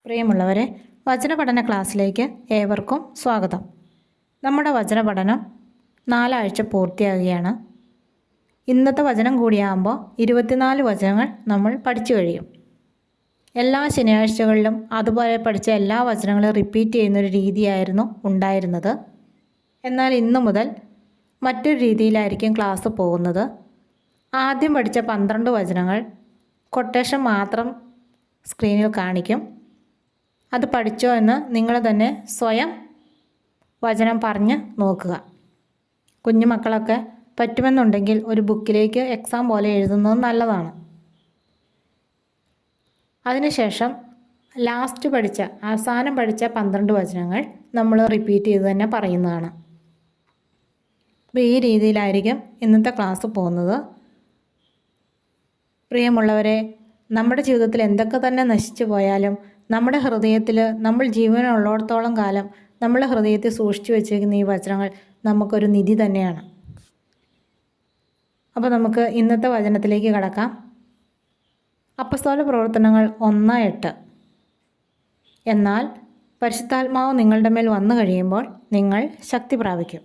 പ്രിയമുള്ളവരെ, വചനപഠന ക്ലാസ്സിലേക്ക് ഏവർക്കും സ്വാഗതം. നമ്മുടെ വചനപഠനം 4 ആഴ്ച പൂർത്തിയാകുകയാണ്. ഇന്നത്തെ വചനം കൂടിയാകുമ്പോൾ 24 വചനങ്ങൾ നമ്മൾ പഠിച്ചു കഴിയും. എല്ലാ ശനിയാഴ്ചകളിലും അതുപോലെ പഠിച്ച എല്ലാ വചനങ്ങളും റിപ്പീറ്റ് ചെയ്യുന്നൊരു രീതിയായിരുന്നു ഉണ്ടായിരുന്നത്. എന്നാൽ ഇന്നു മുതൽ മറ്റൊരു രീതിയിലായിരിക്കും ക്ലാസ് പോകുന്നത്. ആദ്യം പഠിച്ച 12 വചനങ്ങൾ കൊട്ടേഷൻ മാത്രം സ്ക്രീനിൽ കാണിക്കും. അത് പഠിച്ചോ എന്ന് നിങ്ങൾ തന്നെ സ്വയം വചനം പറഞ്ഞ് നോക്കുക. കുഞ്ഞു മക്കളൊക്കെ പറ്റുമെന്നുണ്ടെങ്കിൽ ഒരു ബുക്കിലേക്ക് എക്സാം പോലെ എഴുതുന്നത് നല്ലതാണ്. അതിനുശേഷം അവസാനം പഠിച്ച 12 വചനങ്ങൾ നമ്മൾ റിപ്പീറ്റ് ചെയ്ത് തന്നെ പറയുന്നതാണ്. അപ്പോൾ ഈ രീതിയിലായിരിക്കും ഇന്നത്തെ ക്ലാസ് പോകുന്നത്. പ്രിയമുള്ളവരെ, നമ്മുടെ ജീവിതത്തിൽ എന്തൊക്കെ തന്നെ നശിച്ചു പോയാലും നമ്മുടെ ഹൃദയത്തിൽ നമ്മൾ ജീവനുള്ളിടത്തോളം കാലം നമ്മുടെ ഹൃദയത്തിൽ സൂക്ഷിച്ചു വെച്ചിരിക്കുന്ന ഈ വചനങ്ങൾ നമുക്കൊരു നിധി തന്നെയാണ്. അപ്പോൾ നമുക്ക് ഇന്നത്തെ വചനത്തിലേക്ക് കടക്കാം. അപ്പസ്തോല പ്രവർത്തനങ്ങൾ 1:8. എന്നാൽ പരിശുദ്ധാത്മാവ് നിങ്ങളുടെ മേൽ വന്നു കഴിയുമ്പോൾ നിങ്ങൾ ശക്തി പ്രാപിക്കും.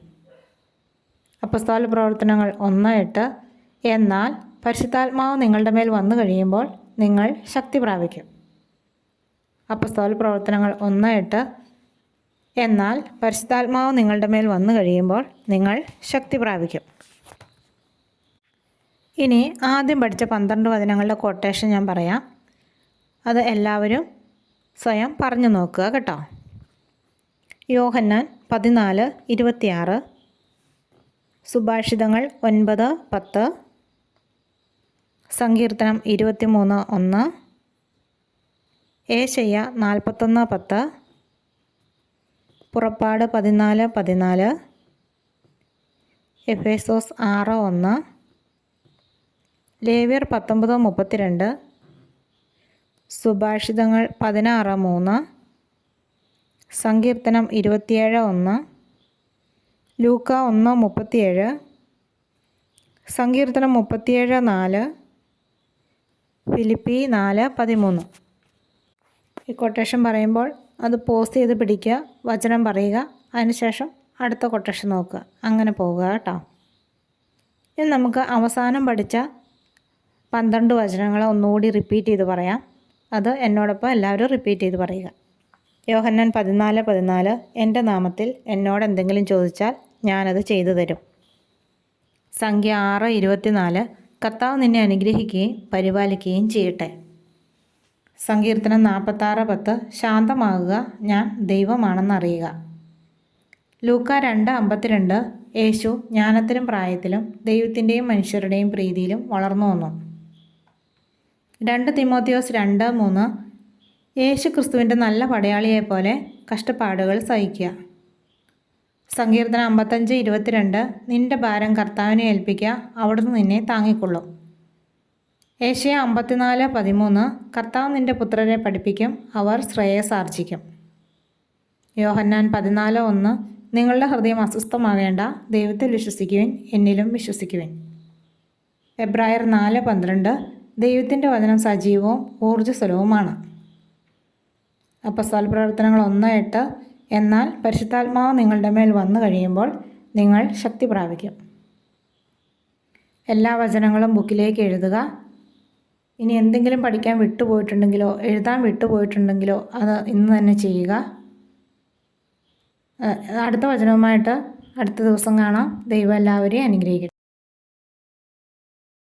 അപ്പസ്തോല പ്രവർത്തനങ്ങൾ 1:8. എന്നാൽ പരിശുദ്ധാത്മാവ് നിങ്ങളുടെ മേൽ വന്നു കഴിയുമ്പോൾ നിങ്ങൾ ശക്തി പ്രാപിക്കും. അപ്പസ്തോല പ്രവർത്തനങ്ങൾ 1:8. എന്നാൽ പരിശുദ്ധാത്മാവ് നിങ്ങളുടെ മേൽ വന്നു കഴിയുമ്പോൾ നിങ്ങൾ ശക്തി പ്രാപിക്കും. ഇനി ആദ്യം പഠിച്ച 12 വചനങ്ങളുടെ കൊട്ടേഷൻ ഞാൻ പറയാം. അത് എല്ലാവരും സ്വയം പറഞ്ഞു നോക്കുക കേട്ടോ. യോഹന്നാൻ 14:26, സുഭാഷിതങ്ങൾ 9:10, സങ്കീർത്തനം 23:1, ഏശയ്യ 41:10, പുറപ്പാട് 14:14, എഫേസോസ് 6:1, ലേവ്യർ 19:32, സുഭാഷിതങ്ങൾ 16:3, സങ്കീർത്തനം 27:1, ലൂക്ക 1:37, സങ്കീർത്തനം 37:4, ഫിലിപ്പി 4:13. ഈ കൊട്ടേഷൻ പറയുമ്പോൾ അത് പോസ്റ്റ് ചെയ്ത് പിടിക്കുക, വചനം പറയുക, അതിനുശേഷം അടുത്ത കൊട്ടേഷൻ നോക്കുക, അങ്ങനെ പോവുക കേട്ടോ. ഇനി നമുക്ക് അവസാനം പഠിച്ച 12 വചനങ്ങൾ ഒന്നുകൂടി റിപ്പീറ്റ് ചെയ്ത് പറയാം. അത് എന്നോടൊപ്പം എല്ലാവരും റിപ്പീറ്റ് ചെയ്ത് പറയുക. യോഹന്നാൻ 14:14, എൻ്റെ നാമത്തിൽ എന്നോട് എന്തെങ്കിലും ചോദിച്ചാൽ ഞാനത് ചെയ്തു തരും. സംഖ്യ 6:24, കർത്താവ് നിന്നെ അനുഗ്രഹിക്കുകയും പരിപാലിക്കുകയും ചെയ്യട്ടെ. സങ്കീർത്തനം 46:10, ശാന്തമാകുക, ഞാൻ ദൈവമാണെന്നറിയുക. ലൂക്ക 2:52, യേശു ജ്ഞാനത്തിലും പ്രായത്തിലും ദൈവത്തിൻ്റെയും മനുഷ്യരുടെയും പ്രീതിയിലും വളർന്നു വന്നു. 2 തിമോത്തിയോസ് 2:3, യേശു ക്രിസ്തുവിൻ്റെ നല്ല പടയാളിയെപ്പോലെ കഷ്ടപ്പാടുകൾ സഹിക്കുക. സങ്കീർത്തനം 55:22, നിൻ്റെ ഭാരം കർത്താവിനെ ഏൽപ്പിക്കുക, അവിടുന്ന് നിന്നെ താങ്ങിക്കൊള്ളും. ഏശയ്യ 54:13, കർത്താവ് നിൻ്റെ പുത്രരെ പഠിപ്പിക്കും, അവർ ശ്രേയസ്സാർജിക്കും. യോഹന്നാൻ 14:1, നിങ്ങളുടെ ഹൃദയം അസ്വസ്ഥമാകേണ്ട, ദൈവത്തിൽ വിശ്വസിക്കുവിൻ, എന്നിലും വിശ്വസിക്കുവിൻ. എബ്രായർ 4:12, ദൈവത്തിൻ്റെ വചനം സജീവവും ഊർജ്ജസ്വലവുമാണ്. അപ്പസ്തോല പ്രവർത്തനങ്ങൾ 1:8, എന്നാൽ പരിശുദ്ധാത്മാവ് നിങ്ങളുടെ മേൽ വന്നു കഴിയുമ്പോൾ നിങ്ങൾ ശക്തി പ്രാപിക്കും. എല്ലാ വചനങ്ങളും ബുക്കിലേക്ക് എഴുതുക. ഇനി എന്തെങ്കിലും പഠിക്കാൻ വിട്ടുപോയിട്ടുണ്ടെങ്കിലോ എഴുതാൻ വിട്ടുപോയിട്ടുണ്ടെങ്കിലോ അത് ഇന്ന് തന്നെ ചെയ്യുക. അടുത്ത വചനവുമായിട്ട് അടുത്ത ദിവസം കാണാം. ദൈവം എല്ലാവരെയും അനുഗ്രഹിക്കട്ടെ.